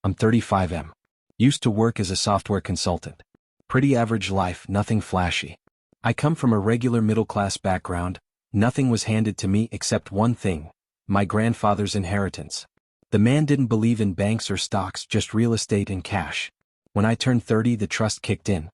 I'm 35M. Used to work as a software consultant. Pretty average life, nothing flashy. I come from a regular middle-class background. Nothing was handed to me except one thing: my grandfather's inheritance. The man didn't believe in banks or stocks, just real estate and cash. When I turned 30, the trust kicked in.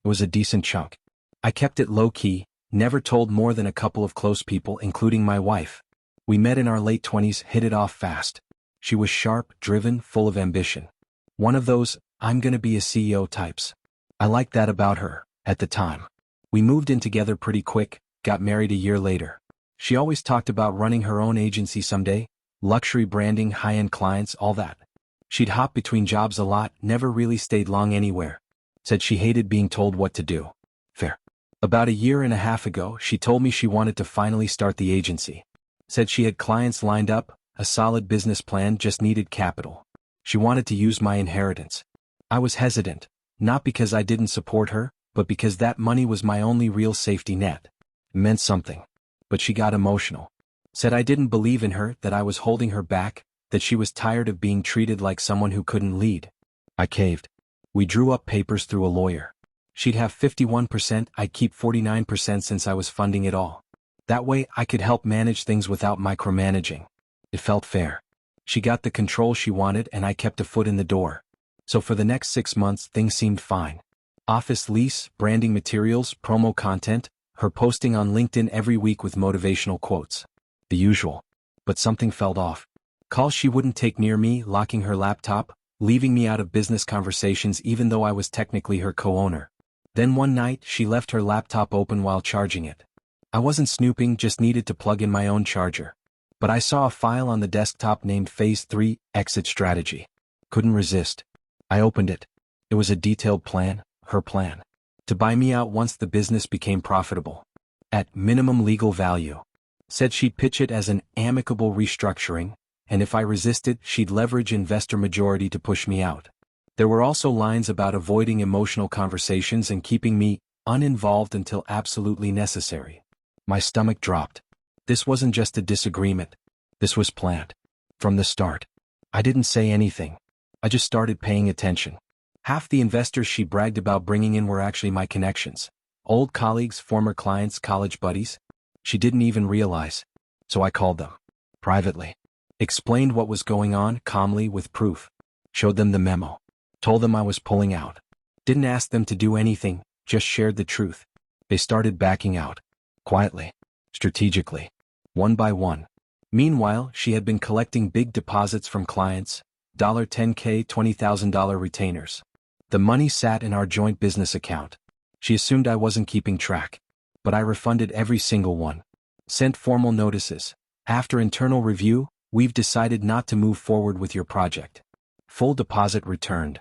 It was a decent chunk. I kept it low-key, never told more than a couple of close people, including my wife. We met in our late 20s, hit it off fast. She was sharp, driven, full of ambition. One of those, I'm gonna be a CEO types. I liked that about her, at the time. We moved in together pretty quick, got married a year later. She always talked about running her own agency someday, luxury branding, high-end clients, all that. She'd hop between jobs a lot, never really stayed long anywhere. Said she hated being told what to do. Fair. About a year and a half ago, she told me she wanted to finally start the agency. Said she had clients lined up, a solid business plan, just needed capital. She wanted to use my inheritance. I was hesitant, not because I didn't support her, but because that money was my only real safety net. It meant something. But she got emotional. Said I didn't believe in her, that I was holding her back, that she was tired of being treated like someone who couldn't lead. I caved. We drew up papers through a lawyer. She'd have 51%, I'd keep 49% since I was funding it all. That way I could help manage things without micromanaging. It felt fair. She got the control she wanted and I kept a foot in the door. So for the next 6 months things seemed fine. Office lease, branding materials, promo content, her posting on LinkedIn every week with motivational quotes. The usual. But something felt off. Calls she wouldn't take near me, locking her laptop, leaving me out of business conversations even though I was technically her co-owner. Then one night she left her laptop open while charging it. I wasn't snooping, just needed to plug in my own charger. But I saw a file on the desktop named Phase 3, Exit Strategy. Couldn't resist. I opened it. It was a detailed plan, her plan. To buy me out once the business became profitable. At minimum legal value. Said she'd pitch it as an amicable restructuring, and if I resisted, she'd leverage investor majority to push me out. There were also lines about avoiding emotional conversations and keeping me uninvolved until absolutely necessary. My stomach dropped. This wasn't just a disagreement. This was planned. From the start. I didn't say anything. I just started paying attention. Half the investors she bragged about bringing in were actually my connections. Old colleagues, former clients, college buddies. She didn't even realize. So I called them. Privately. Explained what was going on, calmly, with proof. Showed them the memo. Told them I was pulling out. Didn't ask them to do anything, just shared the truth. They started backing out. Quietly. Strategically. One by one. Meanwhile, she had been collecting big deposits from clients, $10K, $20,000 retainers. The money sat in our joint business account. She assumed I wasn't keeping track. But I refunded every single one. Sent formal notices. After internal review, we've decided not to move forward with your project. Full deposit returned.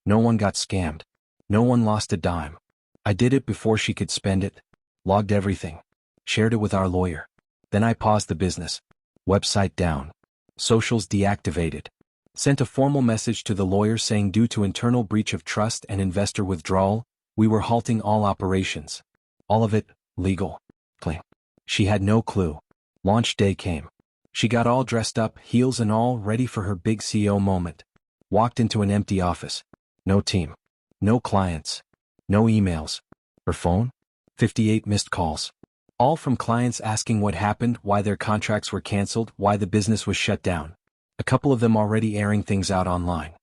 No one got scammed. No one lost a dime. I did it before she could spend it. Logged everything. Shared it with our lawyer. Then I paused the business. Website down. Socials deactivated. Sent a formal message to the lawyer saying due to internal breach of trust and investor withdrawal, we were halting all operations. All of it, legal. Clean. She had no clue. Launch day came. She got all dressed up, heels and all, ready for her big CEO moment. Walked into an empty office. No team. No clients. No emails. Her phone? 58 missed calls. All from clients asking what happened, why their contracts were canceled, why the business was shut down. A couple of them already airing things out online.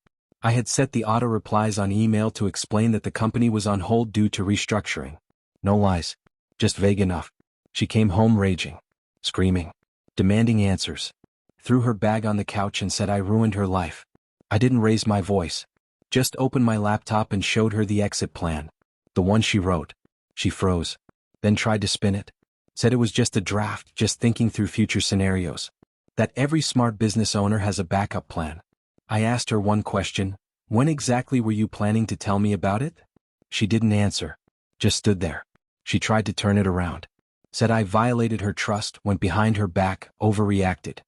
I had set the auto replies on email to explain that the company was on hold due to restructuring. No lies. Just vague enough. She came home raging. Screaming. Demanding answers. Threw her bag on the couch and said I ruined her life. I didn't raise my voice. Just opened my laptop and showed her the exit plan. The one she wrote. She froze. Then tried to spin it. Said it was just a draft, just thinking through future scenarios. That every smart business owner has a backup plan. I asked her one question: when exactly were you planning to tell me about it? She didn't answer. Just stood there. She tried to turn it around. Said I violated her trust, went behind her back, overreacted.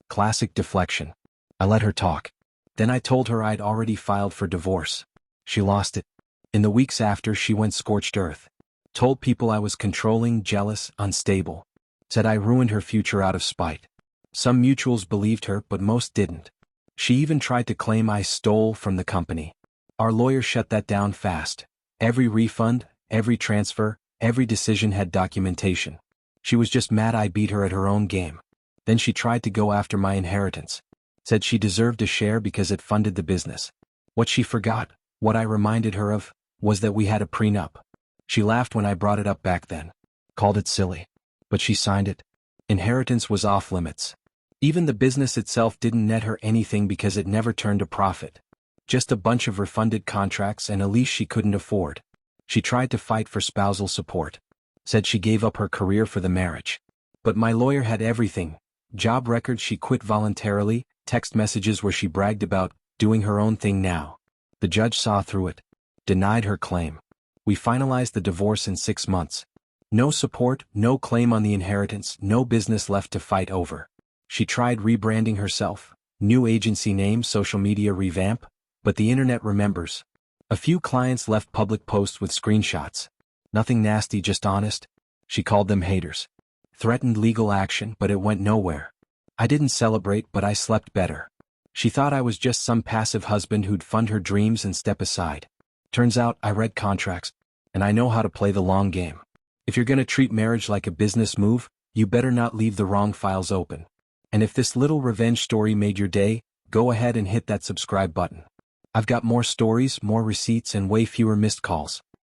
Classic deflection. I let her talk. Then I told her I'd already filed for divorce. She lost it. In the weeks after, she went scorched earth. Told people I was controlling, jealous, unstable. Said I ruined her future out of spite. Some mutuals believed her, but most didn't. She even tried to claim I stole from the company. Our lawyer shut that down fast. Every refund, every transfer, every decision had documentation. She was just mad I beat her at her own game. Then she tried to go after my inheritance. Said she deserved a share because it funded the business. What she forgot, what I reminded her of, was that we had a prenup. She laughed when I brought it up back then. Called it silly. But she signed it. Inheritance was off limits. Even the business itself didn't net her anything because it never turned a profit. Just a bunch of refunded contracts and a lease she couldn't afford. She tried to fight for spousal support. Said she gave up her career for the marriage. But my lawyer had everything. Job records she quit voluntarily, text messages where she bragged about doing her own thing now. The judge saw through it. Denied her claim. We finalized the divorce in 6 months. No support, no claim on the inheritance, no business left to fight over. She tried rebranding herself. New agency name, social media revamp. But the internet remembers. A few clients left public posts with screenshots. Nothing nasty, just honest. She called them haters. Threatened legal action, but it went nowhere. I didn't celebrate, but I slept better. She thought I was just some passive husband who'd fund her dreams and step aside. Turns out I read contracts, and I know how to play the long game. If you're gonna treat marriage like a business move, you better not leave the wrong files open. And if this little revenge story made your day, go ahead and hit that subscribe button. I've got more stories, more receipts, and way fewer missed calls.